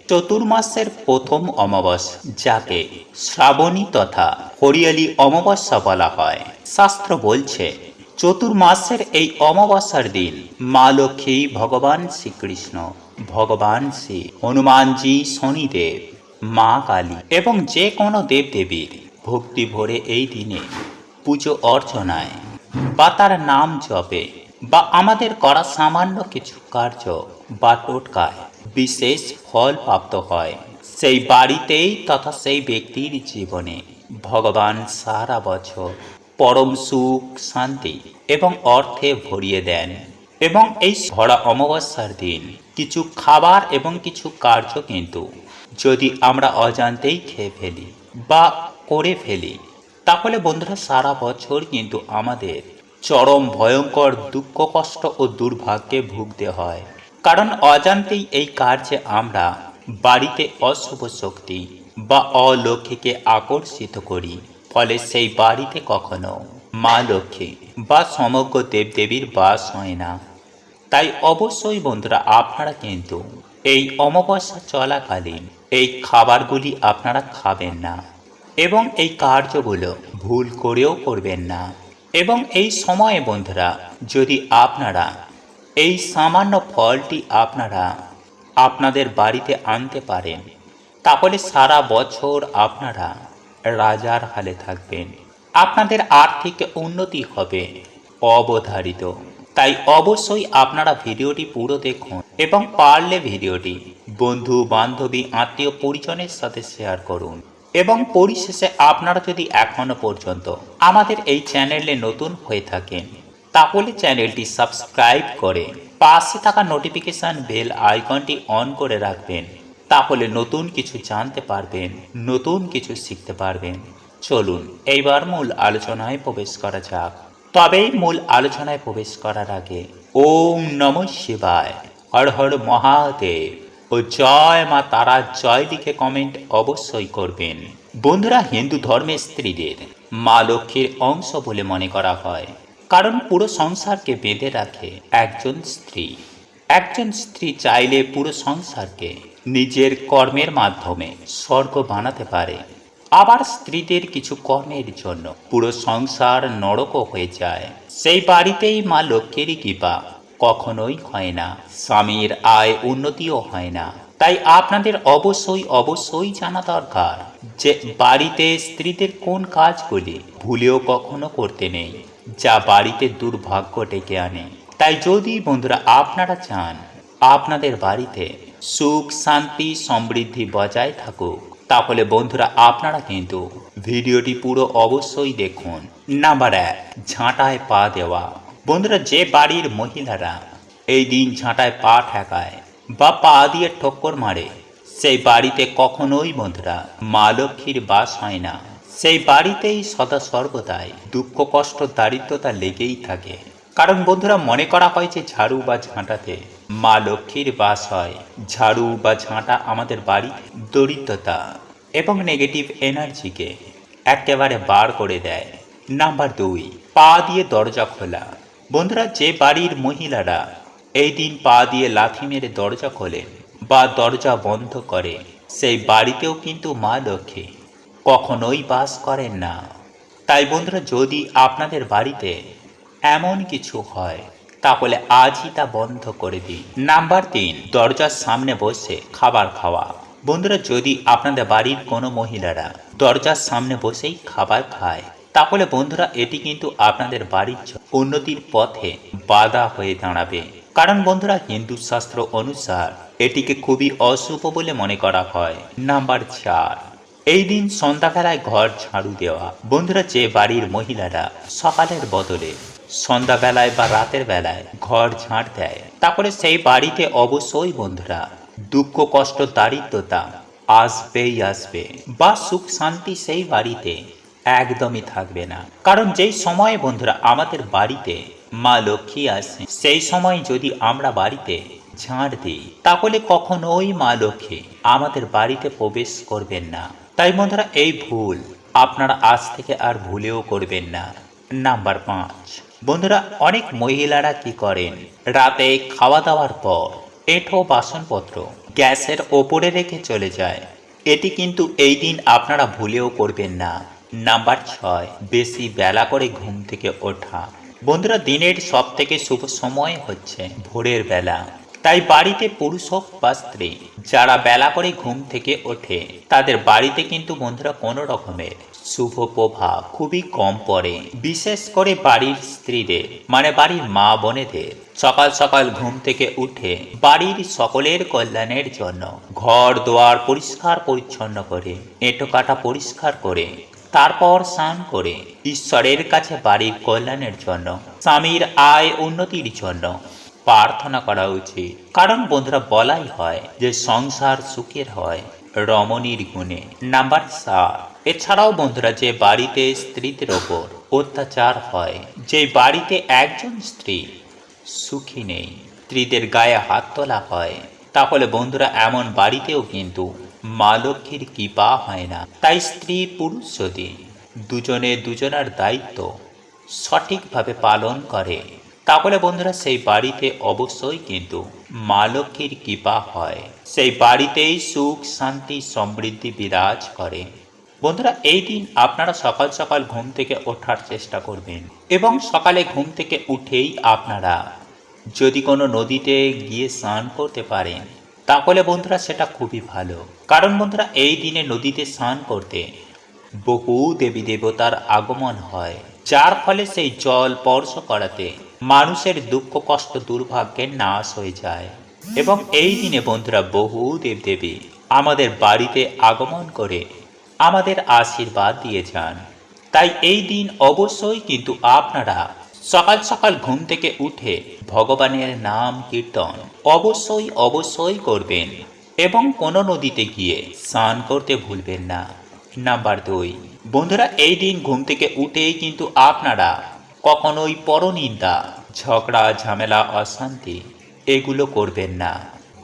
চতুর্মাসের প্রথম অমাবস্যা, যাকে শ্রাবণী তথা হরিয়ালি অমাবস্যা বলা হয়। শাস্ত্র বলছে চতুর্মাসের এই অমাবস্যার দিন মা লক্ষ্মী, ভগবান শ্রীকৃষ্ণ, ভগবান শ্রী হনুমানজি, শনিদেব, মা কালী এবং যে কোনো দেবদেবীর ভক্তি ভরে এই দিনে পুজো অর্চনায় বা তার নাম জপে বা আমাদের করা সামান্য কিছু কার্য বা টোটকায় বিশেষ ফল প্রাপ্ত হয়। সেই বাড়িতেই তথা সেই ব্যক্তির জীবনে ভগবান সারা বছর পরম সুখ, শান্তি এবং অর্থে ভরিয়ে দেন। এবং এই ভরা অমাবস্যার দিন কিছু খাবার এবং কিছু কার্য কিন্তু যদি আমরা অজান্তেই খেয়ে ফেলি বা করে ফেলি, তাহলে বন্ধুরা সারা বছর কিন্তু আমাদের চরম ভয়ঙ্কর দুঃখ, কষ্ট ও দুর্ভাগ্যে ভুগতে হয়। কারণ অজান্তেই এই কার্যে আমরা বাড়িতে অশুভ শক্তি বা অলৌকিকে আকর্ষিত করি। ফলে সেই বাড়িতে কখনো মা লক্ষ্মী বা সমগ্র দেবদেবীর বাস হয় না। তাই অবশ্যই বন্ধুরা আপনারা কিন্তু এই অমাবস্যা চলাকালীন এই খাবারগুলি আপনারা খাবেন না এবং এই কার্যগুলো ভুল করেও করবেন না। এবং এই সময়ে বন্ধুরা যদি আপনারা এই সামান্য ফলটি আপনারা আপনাদের বাড়িতে আনতে পারেন, তাহলে সারা বছর আপনারা রাজার হালে থাকবেন। আপনাদের আর্থিক উন্নতি হবে অবধারিত। তাই অবশ্যই আপনারা ভিডিওটি পুরো দেখুন এবং পারলে ভিডিওটি বন্ধু, বান্ধবী, আত্মীয় পরিজনের সাথে শেয়ার করুন। এবং পরিশেষে আপনারা যদি এখনো পর্যন্ত আমাদের এই চ্যানেলে নতুন হয়ে থাকেন, তাহলে চ্যানেলটি সাবস্ক্রাইব করে পাশে থাকা নোটিফিকেশন বেল আইকনটি অন করে রাখবেন। তাহলে নতুন কিছু জানতে পারবেন, নতুন কিছু শিখতে পারবেন। চলুন এইবার মূল আলোচনায় প্রবেশ করা যাক। তবে মূল আলোচনায় প্রবেশ করার আগে ওম নমঃ শিবায়, হর হর মহাদেব ও জয় মা তারা জয় লিখে কমেন্ট অবশ্যই করবেন। বন্ধুরা, হিন্দু ধর্মের স্ত্রীদের মা লক্ষ্মীর অংশ বলে মনে করা হয়, কারণ পুরো সংসারকে বেঁধে রাখে একজন স্ত্রী। একজন স্ত্রী চাইলে পুরো সংসারকে নিজের কর্মের মাধ্যমে স্বর্গ বানাতে পারে। আবার স্ত্রীদের কিছু কর্মের জন্য পুরো সংসার নরকও হয়ে যায়। সেই বাড়িতেই মা লক্ষ্মীর কৃপা কখনোই হয় না, স্বামীর আয় উন্নতিও হয় না। তাই আপনাদের অবশ্যই জানা দরকার যে বাড়িতে স্ত্রীদের কোন কাজগুলি ভুলেও কখনো করতে নেই, যা বাড়িতে দুর্ভাগ্য ডেকে আনে। তাই যদি বন্ধুরা আপনারা চান আপনাদের বাড়িতে সুখ, শান্তি, সমৃদ্ধি বজায় থাকুক, তাহলে বন্ধুরা আপনারা কিন্তু ভিডিওটি পুরো অবশ্যই দেখুন। নাম্বার 1, ঝাঁটায় পা দেওয়া। বন্ধুরা, যে বাড়ির মহিলারা এই দিন ঝাঁটায় পা ঠেকায় বা পা দিয়ে ঠক্কর মারে, সেই বাড়িতে কখনোই বন্ধুরা মা লক্ষ্মীর বাস হয় না। সেই বাড়িতেই সদা সর্বদাই দুঃখ, কষ্ট, দারিদ্রতা লেগেই থাকে। কারণ বন্ধুরা মনে করা হয় যে ঝাড়ু বা ঝাঁটাতে মা লক্ষ্মীর বাস হয়। ঝাড়ু বা ঝাঁটা আমাদের বাড়ি দরিদ্রতা এবং নেগেটিভ এনার্জিকে একেবারে বার করে দেয়। নাম্বার 2, পা দিয়ে দরজা খোলা। বন্ধুরা, যে বাড়ির মহিলারা এই দিন পা দিয়ে লাথি মেরে দরজা খোলেন বা দরজা বন্ধ করে, সেই বাড়িতেও কিন্তু মা লক্ষ্মী কখনোই বাস করেন না। তাই বন্ধুরা যদি আপনাদের বাড়িতে এমন কিছু হয়, তাহলে আজই তা বন্ধ করে দিন। নাম্বার 3, দরজার সামনে বসে খাবার খাওয়া। বন্ধুরা, যদি আপনাদের বাড়ির কোনো মহিলারা দরজার সামনে বসেই খাবার খায়, তাহলে বন্ধুরা এটি কিন্তু আপনাদের বাড়ির উন্নতির পথে বাধা হয়ে দাঁড়াবে। কারণ বন্ধুরা হিন্দু শাস্ত্র অনুসার এটিকে খুবই অশুভ বলে মনে করা হয়। নাম্বার 4, এই দিন সন্ধ্যাবেলায় ঘর ঝাড়ু দেওয়া। বন্ধুরা, যে বাড়ির মহিলারা সকালের বদলে সন্ধ্যাবেলায় বা রাতের বেলায় ঘর ঝাড় দেয়, তাহলে সেই বাড়িতে অবশ্যই বন্ধুরা দুঃখ, কষ্ট, দারিদ্রতা আসবেই আসবে বা সুখ শান্তি সেই বাড়িতে একদমই থাকবে না। কারণ যেই সময়ে বন্ধুরা আমাদের বাড়িতে মা লক্ষ্মী আসে, সেই সময় যদি আমরা বাড়িতে ঝাড় দিই, তাহলে কখনোই মা লক্ষ্মী আমাদের বাড়িতে প্রবেশ করবেন না। তাই বন্ধুরা এই ভুল আপনারা আজ থেকে আর ভুলেও করবেন না। নাম্বার 5, বন্ধুরা অনেক মহিলারা কি করেন, রাতে খাওয়া দাওয়ার পর এঁঠো বাসনপত্র গ্যাসের ওপরে রেখে চলে যায়। এটি কিন্তু এই দিন আপনারা ভুলেও করবেন না। নাম্বার 6, বেশি বেলা করে ঘুম থেকে ওঠা। বন্ধুরা, দিনের সব থেকে শুভ সময় হচ্ছে ভোরের বেলা। তাই বাড়িতে পুরুষ হোক বা স্ত্রী, যারা বেলা করে ঘুম থেকে ওঠে তাদের বাড়িতে কিন্তু বন্ধুরা কোনো রকমের শুভ প্রভাব খুবই কম পড়ে। বিশেষ করে বাড়ির স্ত্রীদের, মানে বাড়ির মা বোনেদের সকাল সকাল ঘুম থেকে উঠে বাড়ির সকলের কল্যাণের জন্য ঘর দুয়ার পরিষ্কার পরিচ্ছন্ন করে, এঁটো কাটা পরিষ্কার করে, তারপর স্নান করে ঈশ্বরের কাছে বাড়ির কল্যাণের জন্য, স্বামীর আয় উন্নতির জন্য প্রার্থনা করা উচিত। কারণ বন্ধুরা, বলাই হয় যে সংসার সুখের হয় রমণীর গুণে। নাম্বার 7, এছাড়াও বন্ধুরা, যে বাড়িতে স্ত্রীদের ওপর অত্যাচার হয়, যে বাড়িতে একজন স্ত্রী সুখী নেই, স্ত্রীদের গায়ে হাত তোলা হয়, তাহলে বন্ধুরা এমন বাড়িতেও কিন্তু মা লক্ষ্মীর কৃপা হয় না। তাই স্ত্রী পুরুষ যদি দুজনে দুজনার দায়িত্ব সঠিকভাবে পালন করে, তাহলে বন্ধুরা সেই বাড়িতে অবশ্যই কিন্তু মা লক্ষ্মীর কৃপা হয়, সেই বাড়িতেই সুখ শান্তি সমৃদ্ধি বিরাজ করে। বন্ধুরা, এই দিন আপনারা সকাল সকাল ঘুম থেকে ওঠার চেষ্টা করবেন এবং সকালে ঘুম থেকে উঠেই আপনারা যদি কোনো নদীতে গিয়ে স্নান করতে পারেন, তাহলে বন্ধুরা সেটা খুবই ভালো। কারণ বন্ধুরা, এই দিনে নদীতে স্নান করতে বহু দেবী দেবতার আগমন হয়, যার ফলে সেই জল স্পর্শ করাতে মানুষের দুঃখ কষ্ট দুর্ভাগ্যের নাশ হয়ে যায়। এবং এই দিনে বন্ধুরা বহু দেবদেবী আমাদের বাড়িতে আগমন করে আমাদের আশীর্বাদ দিয়ে যান। তাই এই দিন অবশ্যই কিন্তু আপনারা সকাল সকাল ঘুম থেকে উঠে ভগবানের নাম কীর্তন অবশ্যই করবেন এবং কোনো নদীতে গিয়ে স্নান করতে ভুলবেন না। নাম্বার 2, বন্ধুরা, এই দিন ঘুম থেকে উঠেই কিন্তু আপনারা কখনোই পরনিন্দা, ঝগড়া ঝামেলা অশান্তি এগুলো করবেন না।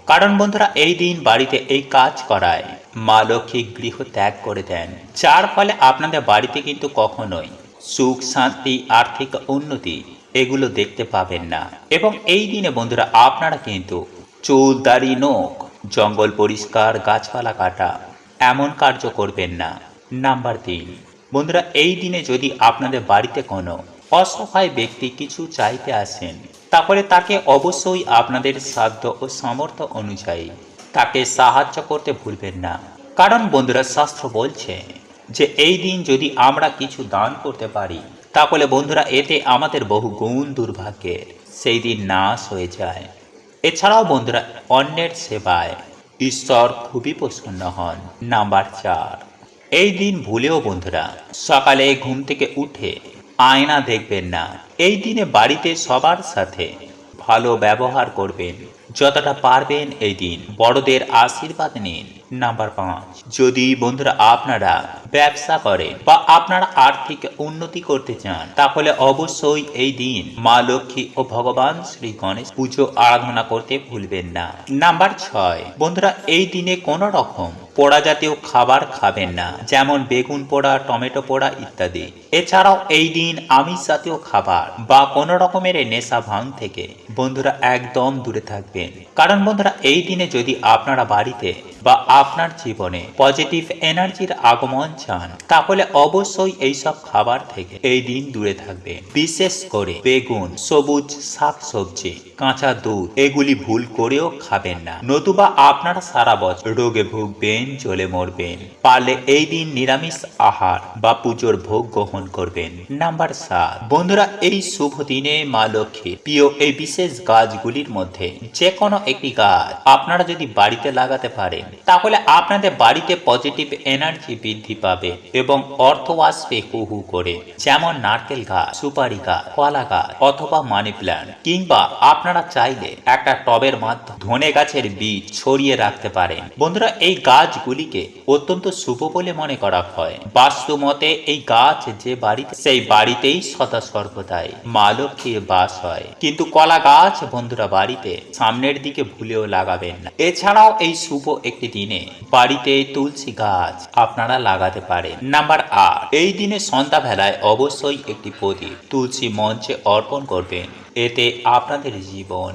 কারণ বন্ধুরা, এই দিন বাড়িতে এই কাজ করায় মা লক্ষ্মী গৃহ ত্যাগ করে দেন, যার ফলে আপনাদের বাড়িতে কিন্তু কখনোই সুখ শান্তি আর্থিক উন্নতি এগুলো দেখতে পাবেন না। এবং এই দিনে বন্ধুরা আপনারা কিন্তু চুল দাড়ি নখ জঙ্গল পরিষ্কার গাছপালা কাটা এমন কার্য করবেন না। নাম্বার 3, বন্ধুরা, এই দিনে যদি আপনাদের বাড়িতে কোনো অসহায় ব্যক্তি কিছু চাইতে আসেন, তাহলে তাকে অবশ্যই আপনাদের সাধ্য ও সামর্থ্য অনুযায়ী তাকে সাহায্য করতে ভুলবেন না। কারণ বন্ধুরা, শাস্ত্র বলছে যে এই দিন যদি আমরা কিছু দান করতে পারি, তাহলে বন্ধুরা এতে আমাদের বহু গুণ দুর্ভাগ্যের সেই দিন নাশ হয়ে যায়। এছাড়াও বন্ধুরা, অন্যের সেবায় ঈশ্বর খুবই প্রসন্ন হন। নাম্বার 4, এই দিন ভুলেও বন্ধুরা সকালে ঘুম থেকে উঠে আয়না দেখবেন না। এই দিনে বাড়িতে সবার সাথে ভালো ব্যবহার করবেন, যতটা পারবেন এই দিন বড়দের আশীর্বাদ নিন। নাম্বার 5, যদি বন্ধুরা আপনারা ব্যবসা করেন বা আপনারা আর্থিক উন্নতি করতে চান, তাহলে অবশ্যই এই দিন মা লক্ষ্মী ও ভগবান শ্রী গণেশ পুজো আরাধনা করতে ভুলবেন না। নাম্বার 6, বন্ধুরা এই দিনে কোনো রকম পোড়া জাতীয় খাবার খাবেন না, যেমন বেগুন পোড়া, টমেটো পোড়া ইত্যাদি। এছাড়াও এই দিন আমিষ জাতীয় খাবার বা কোনো রকমের নেশা ভাঙ থেকে বন্ধুরা একদম দূরে থাকবেন। কারণ বন্ধুরা, এই দিনে যদি আপনারা বাড়িতে বা আপনার জীবনে পজিটিভ এনার্জির আগমন চান, তাহলে অবশ্যই এইসব খাবার থেকে এই দিন দূরে থাকবেন। বিশেষ করে বেগুন, সবুজ শাক সবজি, কাঁচা দুধ এগুলি ভুল করেও খাবেন না, নতুবা আপনারা সারা বছর রোগে ভুগবেন, জ্বলে মরবেন। পারলে এই দিন নিরামিষ আহার বা পুজোর ভোগ গ্রহণ করবেন। নাম্বার 7, বন্ধুরা এই শুভ দিনে মা লক্ষ্মীর প্রিয় এই বিশেষ গাছগুলির মধ্যে যে কোনো একটি গাছ আপনারা যদি বাড়িতে লাগাতে পারেন, তাহলে আপনাদের বাড়িতে পজিটিভ এনার্জি বৃদ্ধি পাবে এবং অর্থ আসবে হু হু করে। যেমন নারকেল গাছ, সুপারি গাছ, কলা গাছ অথবা মানি প্ল্যান্ট, কিংবা আপনারা চাইলে একটা টবের মাধ্যমে ধনে গাছের বীজ ছড়িয়ে রাখতে পারেন। বন্ধুরা এই গাছগুলিকে অত্যন্ত শুভ বলে মনে করা হয়। বাস্তু মতে এই গাছ যে বাড়িতে, সেই বাড়িতেই সদা সর্বদাই মা লক্ষ্মীর বাস হয়। কিন্তু কলা গাছ বন্ধুরা বাড়িতে সামনের দিকে ভুলেও লাগাবেন না। এছাড়াও এই শুভ একটি দিনে বাড়িতে তুলসী গাছ আপনারা লাগাতে পারেন। নাম্বার 8, এই দিনে সন্ধ্যাবেলায় অবশ্যই একটি প্রদীপ তুলসী মঞ্চে অর্পণ করবেন। এতে আপনাদের জীবন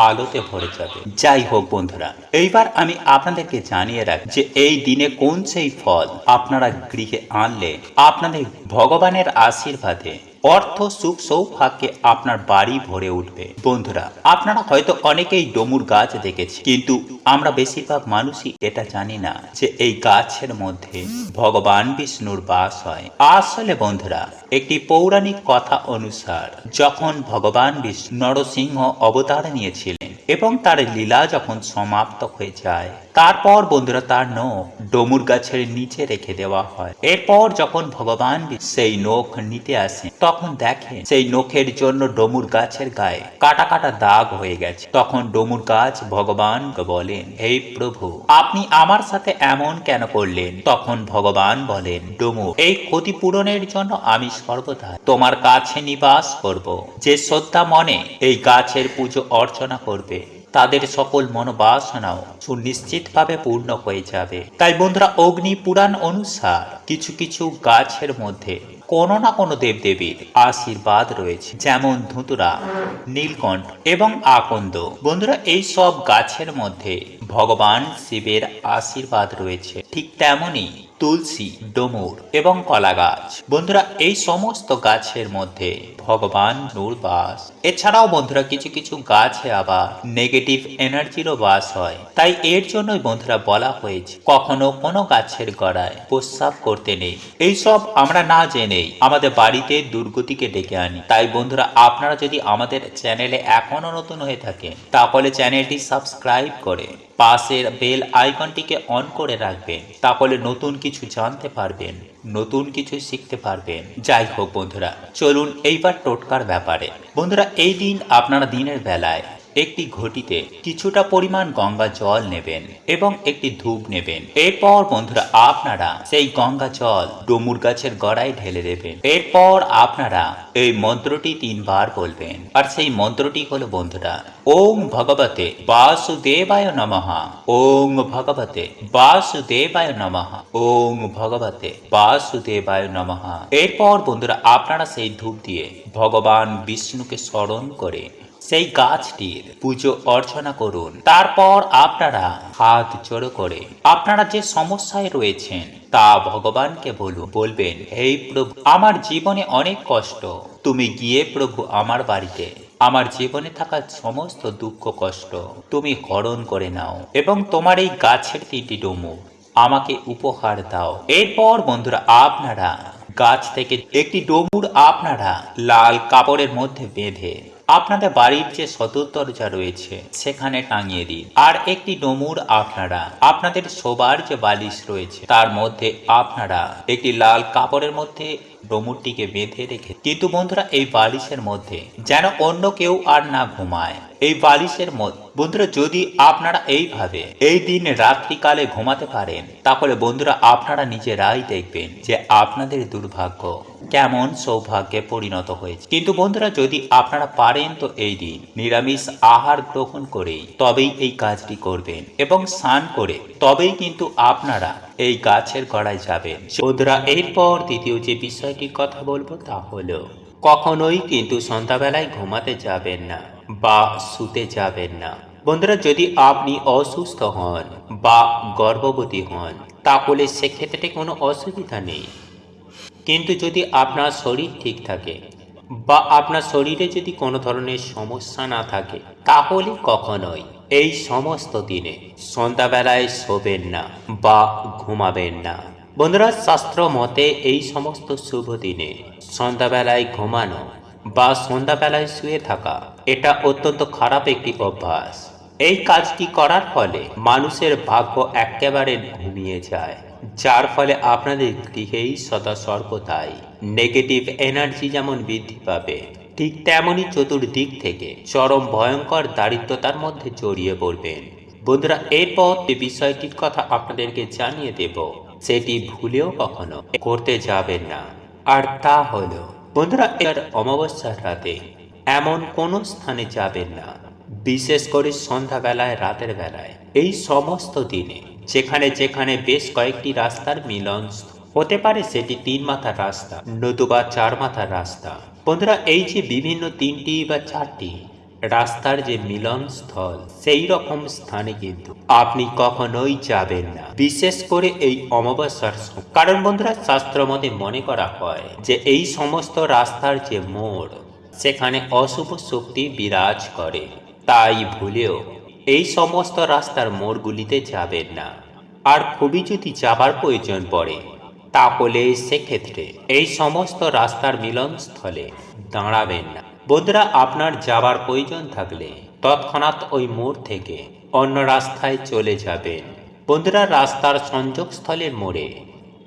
আলোতে ভরে যাবে। যাই হোক বন্ধুরা, এইবার আমি আপনাদেরকে জানিয়ে রাখি যে এই দিনে কোন সেই ফল আপনারা গৃহে আনলে আপনাদের ভগবানের আশীর্বাদে অর্থ সুখ সৌভাগ্যে আপনার বাড়ি ভরে উঠবে। বন্ধুরা, আপনারা হয়তো অনেকেই ডমুর গাছ দেখেছে, কিন্তু আমরা বেশিরভাগ মানুষই এটা জানি না যে এই গাছের মধ্যে ভগবান বিষ্ণুর বাস হয়। আসলে বন্ধুরা, একটি পৌরাণিক কথা অনুসার যখন ভগবান বিষ্ণু নরসিংহ অবতার নিয়েছিলেন এবং তার লীলা যখন সমাপ্ত হয়ে যায়, তারপর বন্ধুরা তার নখ ডমুর গাছের নিচে রেখে দেওয়া হয়। এরপর যখন ভগবান সেই নখ নিতে আসেন, তখন দেখেন সেই নখের জন্য ডমুর গাছের গায়ে কাটা কাটা দাগ হয়ে গেছে। তখন ডমুর গাছ ভগবানকে বলেন, হে প্রভু, আপনি আমার সাথে এমন কেন করলেন? তখন ভগবান বলেন, ডমু, এই ক্ষতিপূরণের জন্য আমি সর্বদা তোমার কাছে নিবাস করব। যে শ্রদ্ধা মনে এই গাছের পুজো অর্চনা করবে, তাদের সকল মনোবাসনাও সুনিশ্চিতভাবে পূর্ণ হয়ে যাবে। তাই বন্ধুরা, অগ্নি পুরাণ অনুসার কিছু কিছু গাছের মধ্যে কোনো না কোনো দেবদেবীর আশীর্বাদ রয়েছে, যেমন ধুতুরা, নীলকণ্ঠ এবং আকন্দ। বন্ধুরা, এই সব গাছের মধ্যে ভগবান শিবের আশীর্বাদ রয়েছে। ঠিক তেমনি তুলসী, ডমুর এবং কলা গাছ। বন্ধুরা, এই সমস্ত গাছের মধ্যে ভগবান নূর বাস। এছাড়াও বন্ধুরা, কিছু কিছু গাছে আবার নেগেটিভ এনার্জিরও বাস হয়। তাই এর জন্যই বন্ধুরা বলা হয়েছে কখনো কোনো গাছের গোড়ায় প্রস্রাব করতে নেই। এইসব আমরা না জেনেই আমাদের বাড়িতে দুর্গতিকে ডেকে আনি। তাই বন্ধুরা, আপনারা যদি আমাদের চ্যানেলে এখনো নতুন হয়ে থাকেন, তাহলে চ্যানেলটি সাবস্ক্রাইব করে পাশের বেল আইকনটিকে অন করে রাখবেন। তাহলে নতুন কিছু জানতে পারবেন, নতুন কিছু শিখতে পারবেন। যাই হোক বন্ধুরা, চলুন এইবার টোটকার ব্যাপারে। বন্ধুরা, এই দিন আপনারা দিনের বেলায় একটি ঘটিতে কিছুটা পরিমাণ গঙ্গা জল নেবেন এবং একটি ধূপ নেবেন। এরপর বন্ধুরা, আপনারা সেই গঙ্গা জল ডমুর গাছের গোড়ায় ঢেলে দেবেন। এরপর আপনারা এই মন্ত্রটি 3 বার বলবেন। আর সেই মন্ত্রটি হলো বন্ধুরা, ওম ভগবতে বাসুদেবায় নমঃ, ওম ভগবতে বাসুদেবায় নমঃ, ওম ভগবতে বাসুদেবায় নমঃ। এরপর বন্ধুরা, আপনারা সেই ধূপ দিয়ে ভগবান বিষ্ণুকে স্মরণ করে সেই গাছটির পুজো অর্চনা করুন। তারপর আপনারা হাত জোড়ো করে আপনারা যে সমস্যায় রয়েছেন তা ভগবানকে বলবেন, হে প্রভু, আমার জীবনে অনেক কষ্ট, তুমি গিয়ে প্রভু আমার বাড়িতে আমার জীবনে থাকা সমস্ত দুঃখ কষ্ট তুমি হরণ করে নাও এবং তোমার এই গাছের 3টি ডমু আমাকে উপহার দাও। এরপর বন্ধুরা, আপনারা গাছ থেকে একটি ডমুর আপনারা লাল কাপড়ের মধ্যে বেঁধে আপনাদের বাড়ির যে সদর দরজা রয়েছে সেখানে টাঙিয়ে দিন। আর একটি ডমুর আপনারা আপনাদের শোবার যে বালিশ রয়েছে তার মধ্যে আপনারা একটি লাল কাপড়ের মধ্যে ডমুরটিকে বেঁধে রেখে, কিন্তু বন্ধুরা, এই বালিশের মধ্যে যেন অন্য কেউ আর না ঘুমায়। এই বালিশের মধ্যে বন্ধুরা, যদি আপনারা এইভাবে এই দিন রাত্রিকালে ঘুমাতে পারেন, তাহলে বন্ধুরা আপনারা নিজেরাই দেখবেন যে আপনাদের দুর্ভাগ্য কেমন সৌভাগ্যে পরিণত হয়েছে। কিন্তু বন্ধুরা, যদি আপনারা পারেন তো এই দিন নিরামিষ আহার গ্রহণ করেই তবেই এই কাজটি করবেন এবং স্নান করে তবেই কিন্তু আপনারা এই গাছের গোড়ায় যাবেন। বন্ধুরা, এরপর দ্বিতীয় যে বিষয়টির কথা বলবো তা হলো, কখনোই কিন্তু সন্ধ্যাবেলায় ঘুমাতে যাবেন না বা শুতে যাবেন না। বন্ধুরা, যদি আপনি অসুস্থ হন বা গর্ভবতী হন, তাহলে সেক্ষেত্রে কোনো অসুবিধা নেই। কিন্তু যদি আপনার শরীর ঠিক থাকে বা আপনার শরীরে যদি কোনো ধরনের সমস্যা না থাকে, তাহলে কখনোই এই সমস্ত দিনে সন্ধ্যাবেলায় শোবেন না বা ঘুমাবেন না। বন্ধুরা, শাস্ত্র মতে এই সমস্ত শুভ দিনে সন্ধ্যাবেলায় ঘুমানো বা সন্ধ্যাবেলায় শুয়ে থাকা এটা অত্যন্ত খারাপ একটি অভ্যাস। এই কাজটি করার ফলে মানুষের ভাগ্য একেবারে ঘুমিয়ে যায়, যার ফলে আপনাদের গৃহেই সদা সর্বদাই নেগেটিভ এনার্জি যেমন বৃদ্ধি পাবে, ঠিক তেমনি চতুর্দিক থেকে চরম ভয়ঙ্কর দারিদ্রতার মধ্যে জড়িয়ে পড়বেন। বন্ধুরা, এরপর যে বিষয়টির কথা আপনাদেরকে জানিয়ে দেব, সেটি ভুলেও কখনো করতে যাবেন না। আর তা হলো বন্ধুরা, এর অমাবস্যার রাতে এমন কোনো স্থানে যাবেন না, বিশেষ করে সন্ধ্যাবেলায়, রাতের বেলায়, এই সমস্ত দিনে যেখানে যেখানে বেশ কয়েকটি রাস্তার মিলন হতে পারে, সেটি 3 মাথার রাস্তা নতুবা 4 মাথার রাস্তা। বন্ধুরা, এই যে বিভিন্ন 3টি বা 4টি রাস্তার যে মিলনস্থল সেই রকম স্থানে কিন্তু আপনি কখনোই যাবেন না, বিশেষ করে এই অমাবস্যার সময়। কারণ বন্ধুরা, শাস্ত্র মতে মনে করা হয় যে এই সমস্ত রাস্তার যে মোড়, সেখানে অশুভ শক্তি বিরাজ করে। তাই ভুলেও এই সমস্ত রাস্তার মোড়গুলিতে যাবেন না। আর খুবই যদি যাবার প্রয়োজন পড়ে, তাহলে সেক্ষেত্রে এই সমস্ত রাস্তার মিলনস্থলে দাঁড়াবেন না। বন্ধুরা, আপনার যাবার প্রয়োজন থাকলে তৎক্ষণাৎ ওই মোড় থেকে অন্য রাস্তায় চলে যাবেন। বন্ধুরা, রাস্তার সংযোগস্থলের মোড়ে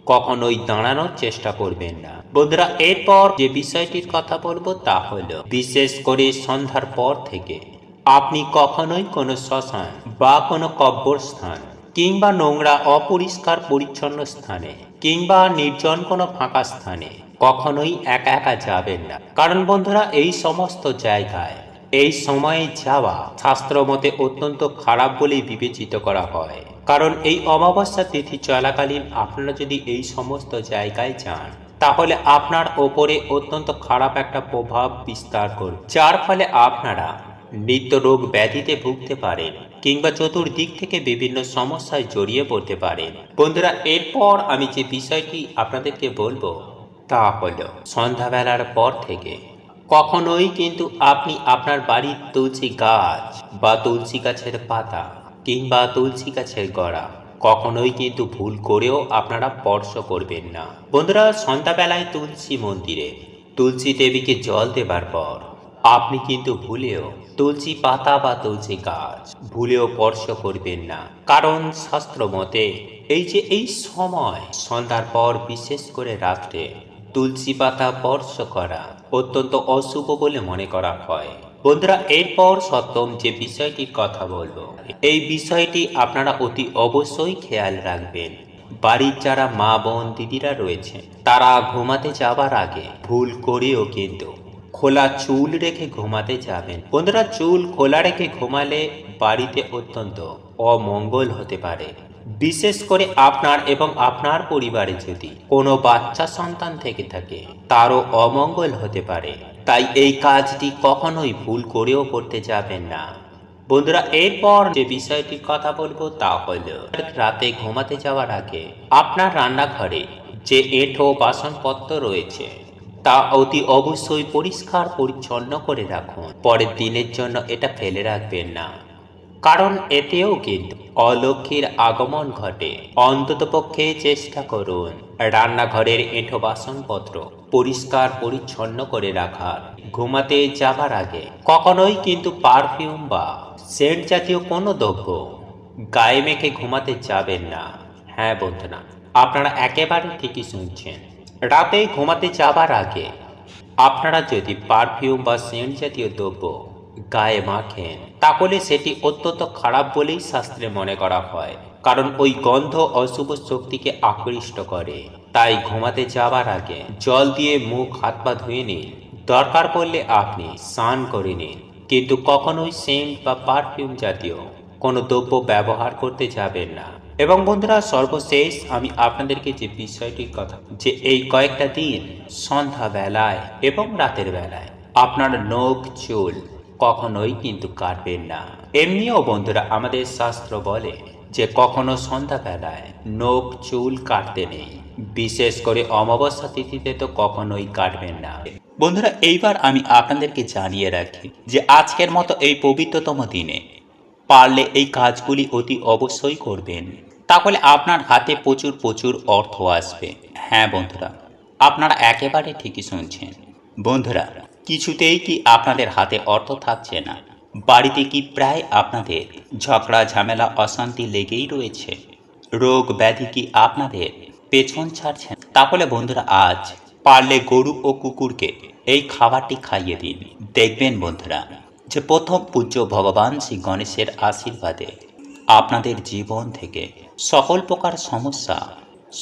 কখনোই দাঁড়ানোর চেষ্টা করবেন না। বন্ধুরা, এরপর যে বিষয়টির কথা বলবো তা হলো, বিশেষ করে সন্ধ্যার পর থেকে আপনি কখনোই কোনো শ্মশান বা কোনো কব্রস্থান কিংবা নোংরা অপরিষ্কার পরিচ্ছন্ন স্থানে কিংবা নির্জন কোনো ফাঁকা স্থানে কখনোই একা একা যাবেন না। কারণ বন্ধুরা, এই সমস্ত জায়গায় এই সময়ে যাওয়া শাস্ত্র মতে অত্যন্ত খারাপ বলেই বিবেচিত করা হয়। কারণ এই অমাবস্যা তিথি চলাকালীন আপনারা যদি এই সমস্ত জায়গায় যান, তাহলে আপনার ওপরে অত্যন্ত খারাপ একটা প্রভাব বিস্তার করবে, যার ফলে আপনারা নিত্য রোগ ব্যাধিতে ভুগতে পারেন কিংবা চতুর্দিক থেকে বিভিন্ন সমস্যায় জড়িয়ে পড়তে পারেন। বন্ধুরা, এরপর আমি যে বিষয়টি আপনাদেরকে বলবো তা হলো, সন্ধ্যাবেলার পর থেকে কখনোই কিন্তু আপনি আপনার বাড়ির তুলসী গাছ বা তুলসী গাছের পাতা কিংবা তুলসী গাছের গোড়া কখনোই কিন্তু ভুল করেও আপনারা স্পর্শ করবেন না। বন্ধুরা, সন্ধ্যাবেলায় তুলসী মন্দিরে তুলসী দেবীকে জল দেবার পর আপনি কিন্তু ভুলেও তুলসী পাতা বা তুলসী গাছ ভুলেও স্পর্শ করবেন না। কারণ শাস্ত্র মতে এই সময় সন্ধ্যার পর, বিশেষ করে রাত্রে তুলসী পাতা স্পর্শ করা অত্যন্ত অশুভ বলে মনে করা হয়। বন্ধুরা, এরপর সপ্তম যে বিষয়টির কথা বলবো, এই বিষয়টি আপনারা অতি অবশ্যই খেয়াল রাখবেন। বাড়ির যারা মা বোন দিদিরা রয়েছে, তারা ঘুমাতে যাবার আগে ভুল করেও কিন্তু খোলা চুল রেখে ঘুমাতে যাবেন। বন্ধুরা, চুল খোলা রেখে ঘুমালে বাড়িতে অত্যন্ত অমঙ্গল হতে পারে। বিশেষ করে আপনার এবং আপনার পরিবারে যদি কোনো বাচ্চা সন্তান থেকে থাকে, তারও অমঙ্গল হতে পারে। তাই এই কাজটি কখনোই ভুল করেও করতে যাবেন না। বন্ধুরা, এরপর যে বিষয়টির কথা বলবো তা হলো, রাতে ঘুমাতে যাওয়ার আগে আপনার রান্নাঘরে যে এঁঠো বাসনপত্র রয়েছে তা অতি অবশ্যই পরিষ্কার পরিচ্ছন্ন করে রাখুন। পরের দিনের জন্য এটা ফেলে রাখবেন না, কারণ এতেও কিন্তু অলক্ষ্মীর আগমন ঘটে। অন্ততপক্ষে চেষ্টা করুন রান্নাঘরের এঁঠো বাসনপত্র পরিষ্কার পরিচ্ছন্ন করে রাখার। ঘুমাতে যাবার আগে কখনোই কিন্তু পারফিউম বা সেন্ট জাতীয় কোনো দ্রব্য গায়ে মেখে ঘুমাতে যাবেন না। হ্যাঁ বন্ধুরা, আপনারা একেবারে ঠিকই শুনছেন। রাতে ঘুমাতে যাবার আগে আপনারা যদি পারফিউম বা সেন্ট জাতীয় দ্রব্য গায়ে মাখেন, তাহলে সেটি অত্যন্ত খারাপ বলেই শাস্ত্রে মনে করা হয়। কারণ ওই গন্ধ অশুভ শক্তিকে আকৃষ্ট করে। তাই ঘুমাতে যাবার আগে জল দিয়ে মুখ হাত পা ধুয়ে নিন। দরকার পড়লে আপনি স্নান করে নিন, কিন্তু কখনোই সেন্ট বা পারফিউম জাতীয় কোনো দ্রব্য ব্যবহার করতে যাবেন না। এবং বন্ধুরা, সর্বশেষ আমি আপনাদেরকে যে বিষয়টির কথা, যে এই কয়েকটা দিন সন্ধ্যা বেলায় এবং রাতের বেলায় আপনার নখ চুল কখনোই কিন্তু কাটবেন না। এমনিও বন্ধুরা, আমাদের শাস্ত্র বলে যে কখনো সন্ধ্যা বেলায় নখ চুল কাটতে নেই, বিশেষ করে অমাবস্যা তিথিতে তো কখনোই কাটবেন না। বন্ধুরা, এইবার আমি আপনাদেরকে জানিয়ে রাখি যে আজকের মতো এই পবিত্রতম দিনে পারলে এই কাজগুলি অতি অবশ্যই করবেন, তাহলে আপনার হাতে প্রচুর প্রচুর অর্থ আসবে। হ্যাঁ বন্ধুরা, আপনারা একেবারে ঠিকই শুনছেন। বন্ধুরা, কিছুতেই কি আপনাদের হাতে অর্থ থাকছে না? বাড়িতে কি প্রায় আপনাদের ঝগড়া ঝামেলা অশান্তি লেগেই রয়েছে? রোগ ব্যাধি কি আপনাদের পেছন ছাড়ছে না? তাহলে বন্ধুরা, আজ পারলে গরু ও কুকুরকে এই খাবারটি খাইয়ে দিন। দেখবেন বন্ধুরা, যে প্রথম পূজ্য ভগবান শ্রী গণেশের আশীর্বাদে আপনাদের জীবন থেকে সকল প্রকার সমস্যা,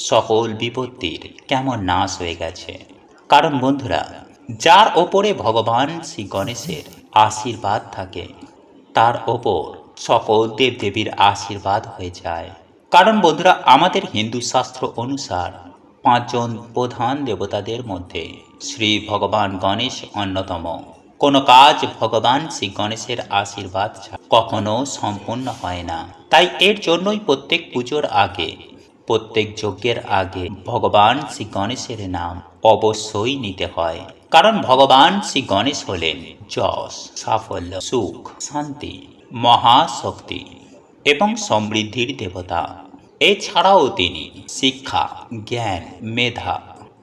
সকল বিপত্তির কেমন নাশ হয়ে গেছে। কারণ বন্ধুরা, যার ওপরে ভগবান শ্রী গণেশের আশীর্বাদ থাকে, তার ওপর সকল দেবদেবীর আশীর্বাদ হয়ে যায়। কারণ বন্ধুরা, আমাদের হিন্দু শাস্ত্র অনুসার 5 জন প্রধান দেবতাদের মধ্যে শ্রী ভগবান গণেশ অন্যতম। কোনো কাজ ভগবান শ্রী গণেশের আশীর্বাদ ছাড়া কখনো সম্পূর্ণ হয় না। তাই এর জন্যই প্রত্যেক পুজোর আগে, প্রত্যেক যজ্ঞের আগে ভগবান শ্রী গণেশের নাম অবশ্যই নিতে হয়। কারণ ভগবান শ্রী গণেশ হলেন যশ, সাফল্য, সুখ, শান্তি, মহাশক্তি এবং সমৃদ্ধির দেবতা। এছাড়াও তিনি শিক্ষা, জ্ঞান, মেধা,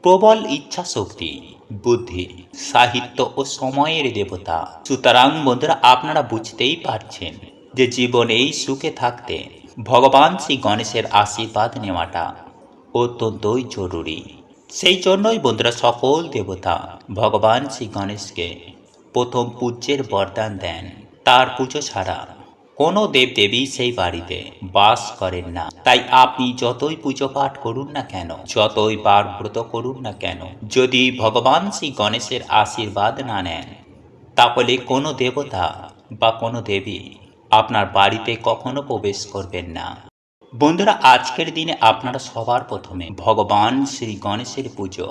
প্রবল ইচ্ছা শক্তি, বুদ্ধি, সাহিত্য ও সময়ের দেবতা। সুতরাং বন্ধুরা, আপনারা বুঝতেই পারছেন যে জীবনেই সুখে থাকতে ভগবান শ্রী গণেশের আশীর্বাদ নেওয়াটা অত্যন্তই জরুরি। সেই জন্যই বন্ধুরা সকল দেবতা ভগবান শ্রী গণেশকে প্রথম পূজ্যের বরদান দেন। তার পুজো ছাড়া কোনো দেবদেবী সেই বাড়িতে বাস করেন না। তাই আপনি যতই পুজো পাঠ করুন না কেন, যতই বার ব্রত করুন না কেন, যদি ভগবান শ্রী গণেশের আশীর্বাদ না নেন, তাহলে কোনো দেবতা বা কোনো দেবী আপনার বাড়িতে কখনো প্রবেশ করবেন না। বন্ধুরা, আজকের দিনে আপনারা সবার প্রথমে ভগবান শ্রী গণেশের পুজো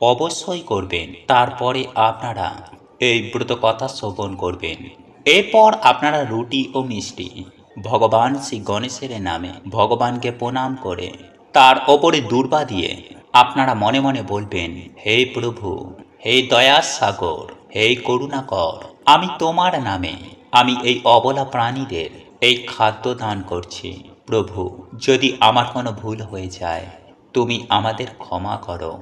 অবশ্যই করবেন। তারপরে আপনারা এই ব্রত কথা শ্রবণ করবেন। এরপর আপনারা রুটি ও মিষ্টি ভগবান শ্রী গণেশের নামে ভগবানকে প্রণাম করে তার ওপরে দূর্বা দিয়ে আপনারা মনে মনে বলবেন, হে প্রভু, হে দয়ার সাগর, হে করুণাকর, আমি তোমার নামে আমি এই অবলা প্রাণীদের এই খাদ্য দান করছি। প্রভু, যদি আমার কোনো ভুল হয়ে যায় তুমি আমাদের ক্ষমা করো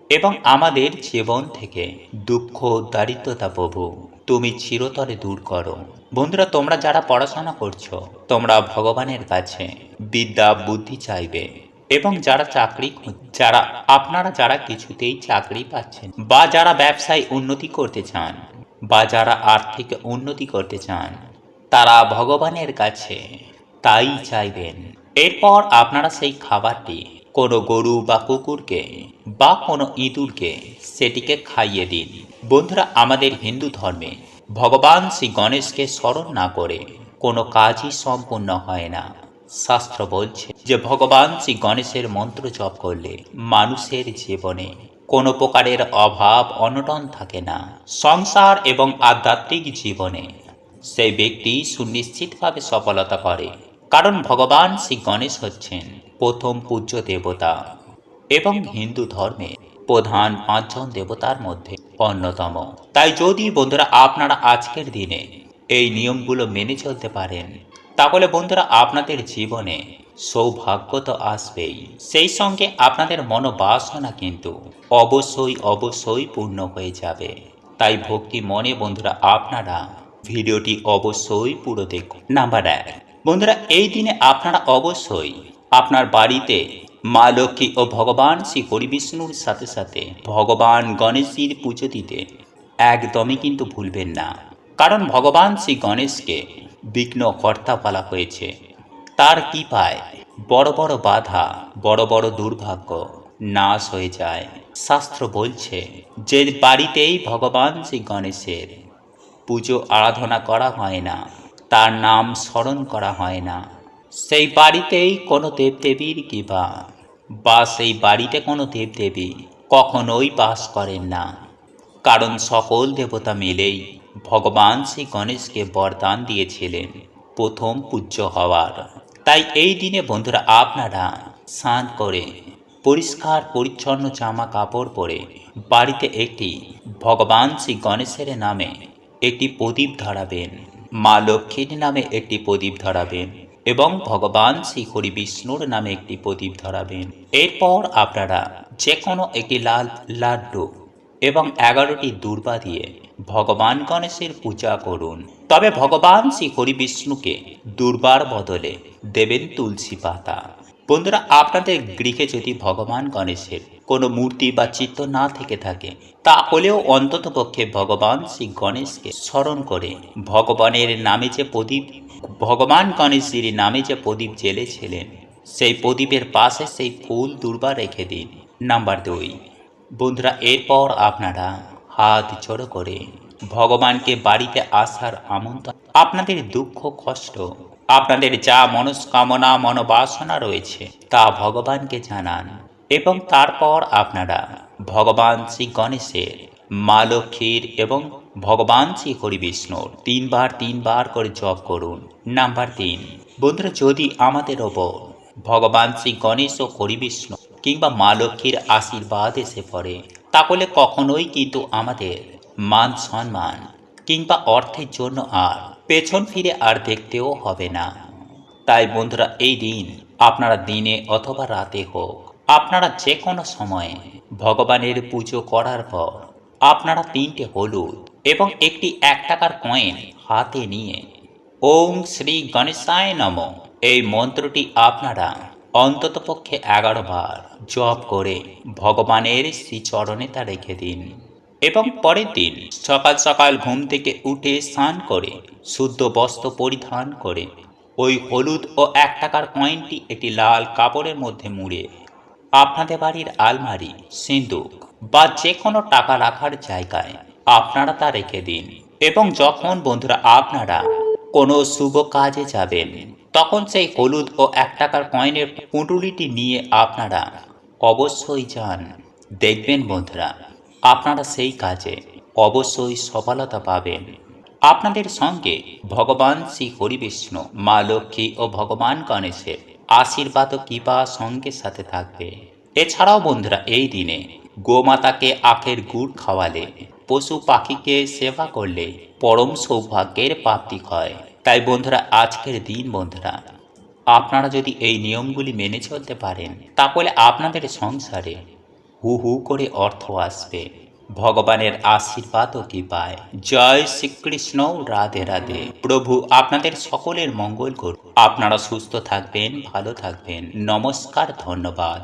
এবং আমাদের জীবন থেকে দুঃখ দারিদ্রতা প্রভু তুমি চিরতরে দূর করো। বন্ধুরা, তোমরা যারা পড়াশোনা করছো, তোমরা ভগবানের কাছে বিদ্যা বুদ্ধি চাইবে এবং যারা আপনারা যারা কিছুতেই চাকরি পাচ্ছেন বা যারা ব্যবসায় উন্নতি করতে চান বা যারা আর্থিক উন্নতি করতে চান, তারা ভগবানের কাছে তাই চাইবেন। এরপর আপনারা সেই খাবারটি কোনো গরু বা কুকুরকে বা কোনো ইঁদুরকে সেটিকে খাইয়ে দিন। বন্ধুরা, আমাদের হিন্দু ধর্মে ভগবান শ্রী গণেশকে স্মরণ না করে কোনো কাজই সম্পূর্ণ হয় না। শাস্ত্র বলছে যে ভগবান শ্রী গণেশের মন্ত্র জপ করলে মানুষের জীবনে কোনো প্রকারের অভাব অনটন থাকে না। সংসার এবং আধ্যাত্মিক জীবনে সেই ব্যক্তি সুনিশ্চিতভাবে সফলতা করে। কারণ ভগবান শ্রী গণেশ হচ্ছেন প্রথম পূজ্য দেবতা এবং হিন্দু ধর্মে প্রধান 5 জন দেবতার মধ্যে অন্যতম। তাই যদি বন্ধুরা আপনারা আজকের দিনে এই নিয়মগুলো মেনে চলতে পারেন, তাহলে বন্ধুরা আপনাদের জীবনে সৌভাগ্য তো আসবেই, সেই সঙ্গে আপনাদের মনোবাসনা কিন্তু অবশ্যই পূর্ণ হয়ে যাবে। তাই ভক্তি মনে বন্ধুরা আপনারা ভিডিওটি অবশ্যই পুরো দেখুন। নাম্বার 1, বন্ধুরা, এই দিনে আপনারা অবশ্যই আপনার বাড়িতে মা লক্ষ্মী ও ভগবান শ্রী হরি বিষ্ণুর সাথে সাথে ভগবান গণেশজির পুজো দিতে একদমই কিন্তু ভুলবেন না। কারণ ভগবান শ্রী গণেশকে বিঘ্নকর্তা বলা হয়েছে। তার কৃপায় বড় বড় বাধা, বড় বড় দুর্ভাগ্য নাশ হয়ে যায়। শাস্ত্র বলছে যে বাড়িতেই ভগবান শ্রী গণেশের পুজো আরাধনা করা হয় না, তার নাম স্মরণ করা হয় না, সেই বাড়িতেই কোনো দেবদেবীর কৃপা বা সেই বাড়িতে কোনো দেবদেবী কখনোই বাস করেন না। কারণ সকল দেবতা মিলেই ভগবান শ্রী গণেশকে বরদান দিয়েছিলেন প্রথম পূজ্য হওয়ার। তাই এই দিনে বন্ধুরা আপনারা স্নান করে পরিষ্কার পরিচ্ছন্ন জামা কাপড় পরে বাড়িতে একটি ভগবান শ্রী গণেশের নামে একটি প্রদীপ ধরাবেন, মা লক্ষ্মীর নামে একটি প্রদীপ ধরাবেন এবং ভগবান শ্রী হরি বিষ্ণুর নামে একটি প্রদীপ ধরাবেন। এরপর আপনারা যে কোনো একটি লাল লাড্ডু এবং 11টি দূর্বা দিয়ে ভগবান গণেশের পূজা করুন। তবে ভগবান শ্রী হরি বিষ্ণুকে দূর্বার বদলে দেবেন তুলসী পাতা। বন্ধুরা, আপনাদের গৃহে যদি ভগবান গণেশের কোনো মূর্তি বা চিত্র না থেকে থাকে, তাহলেও অন্ততপক্ষে ভগবান শ্রী গণেশকে স্মরণ করে ভগবানের নামে যে প্রদীপ, ভগবান গণেশজির নামে যে প্রদীপ জ্বেলেছিলেন, সেই প্রদীপের পাশে সেই ফুল দূর্বা রেখে দিন। নাম্বার 2, বন্ধুরা, এরপর আপনারা হাত জড়ো করে ভগবানকে বাড়িতে আসার আমন্ত্রণ, আপনাদের দুঃখ কষ্ট, আপনাদের যা মনস্কামনা মনোবাসনা রয়েছে তা ভগবানকে জানান এবং তারপর আপনারা ভগবান শ্রী গণেশের, মা লক্ষ্মীর এবং ভগবান শ্রী হরি বিষ্ণুর তিনবার করে জপ করুন। নাম্বার 3, বন্ধুরা যদি আমাদের ওপর ভগবান শ্রী গণেশ ও হরি বিষ্ণু কিংবা মা লক্ষ্মীর আশীর্বাদ এসে পড়ে, তাহলে কখনোই কিন্তু আমাদের মান সম্মান কিংবা অর্থের জন্য আর পেছন ফিরে আর দেখতেও হবে না। তাই বন্ধুরা এই দিন আপনারা দিনে অথবা রাতে হোক, আপনারা যে কোনো সময়ে ভগবানের পুজো করার পর আপনারা 3টে হলুদ এবং একটি 1 টাকার কয়েন হাতে নিয়ে ওং শ্রী গণেশায় নমঃ এই মন্ত্রটি আপনারা অন্ততপক্ষে 11 বার জপ করে ভগবানের শ্রীচরণে তা রেখে দিন। এবং পরের দিন সকাল সকাল ঘুম থেকে উঠে স্নান করে শুদ্ধ বস্ত্র পরিধান করে ওই হলুদ ও 1 টাকার কয়েনটি একটি লাল কাপড়ের মধ্যে মুড়ে আপনাদের বাড়ির আলমারি, সিন্দুক বা যে কোনো টাকা রাখার জায়গায় আপনারা তা রেখে দিন। এবং যখন বন্ধুরা আপনারা কোনো শুভ কাজে যাবেন, তখন সেই হলুদ ও 1 টাকার কয়েনের পুঁটুলিটি নিয়ে আপনারা অবশ্যই যান। দেখবেন বন্ধুরা আপনারা সেই কাজে অবশ্যই সফলতা পাবেন। আপনাদের সঙ্গে ভগবান শ্রী হরি বিষ্ণু, মা লক্ষ্মী ও ভগবান গণেশের আশীর্বাদ ও কৃপা সঙ্গে সাথে থাকবে। এছাড়াও বন্ধুরা এই দিনে গোমাতাকে আখের গুড় খাওয়ালে, পশু পাখিকে সেবা করলে পরম সৌভাগ্যের প্রাপ্তি হয়। তাই বন্ধুরা আজকের দিন বন্ধুরা আপনারা যদি এই নিয়মগুলি মেনে চলতে পারেন, তাহলে আপনাদের সংসারে হু হু করে অর্থ আসবে। ভগবানের আশীর্বাদ ও কৃপায়। জয় শ্রীকৃষ্ণ, রাধে রাধে। প্রভু আপনাদের সকলের মঙ্গল করুন। আপনারা সুস্থ থাকবেন, ভালো থাকবেন। নমস্কার, ধন্যবাদ।